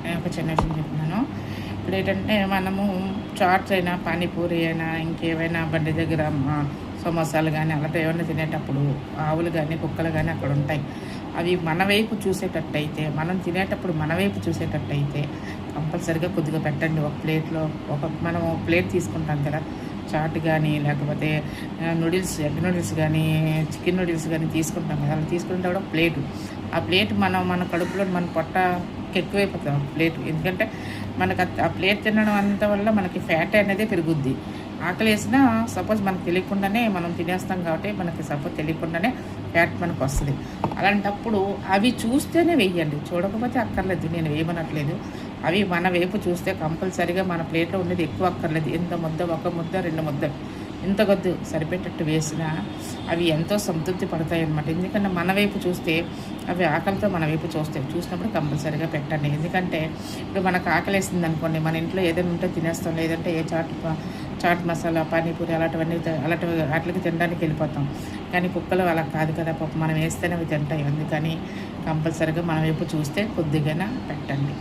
నేను ఒక చిన్న విషయం చెప్తున్నాను. ఇప్పుడు ఏంటంటే మనము చాట్స్ అయినా, పానీపూరి అయినా, ఇంకేవైనా బండి దగ్గర సమోసాలు కానీ అలాంటివి ఏమైనా తినేటప్పుడు ఆవులు కానీ, కుక్కలు కానీ అక్కడ ఉంటాయి. అవి మన వైపు చూసేటట్టయితే, మనం తినేటప్పుడు మన వైపు చూసేటట్టయితే కంపల్సరీగా కొద్దిగా పెట్టండి. ఒక ప్లేట్లో మనం ప్లేట్ తీసుకుంటాం కదా, చాట్ కానీ లేకపోతే నూడిల్స్, ఎగ్ నూడిల్స్ కానీ, చికెన్ నూడిల్స్ కానీ తీసుకుంటాం కదా, అలా తీసుకుంటే కూడా ప్లేటు, ఆ ప్లేట్ మన కడుపులో మన పొట్టకి ఎక్కువైపోతుంది ఆ ప్లేట్. ఎందుకంటే మనకు ఆ ప్లేట్ తినడం అంత వల్ల మనకి ఫ్యాట్ అనేది పెరుగుద్ది. ఆకలి వేసినా సపోజ్ మనకు తెలియకుండానే మనం తినేస్తాం కాబట్టి మనకి సపోజ్ తెలియకుండానే ఫ్యాట్ మనకు వస్తుంది. అలాంటప్పుడు అవి చూస్తేనే వెయ్యండి, చూడకపోతే అక్కర్లేదు. నేను వేయమనట్లేదు. అవి మన వైపు చూస్తే కంపల్సరీగా మన ప్లేట్లో ఉండేది ఎక్కువ అక్కర్లేదు. ఎంత ముద్ద, ఒక ముద్ద, 2 ముద్దలు, ఇంత కొద్ది సరిపెట్టట్టు వేసినా అవి ఎంతో సంతృప్తి పడతాయి అన్నమాట. ఎందుకంటే మన వైపు చూస్తే అవి ఆకలితో మన వైపు చూసినప్పుడు కంపల్సరీగా పెట్టండి. ఎందుకంటే ఇప్పుడు మనకు ఆకలి వేసింది అనుకోండి, మన ఇంట్లో ఏదైనా ఉంటే తినేస్తాం, లేదంటే ఏ చాట్ మసాలా, పానీపూరి అలాంటివన్నీ వాటికి తినడానికి వెళ్ళిపోతాం. కానీ కుక్కలు అలా కాదు కదా, పాపం మనం వేస్తేనే అవి తింటాయి. అందుకని కంపల్సరీగా మన వైపు చూస్తే కొద్దిగా పెట్టండి.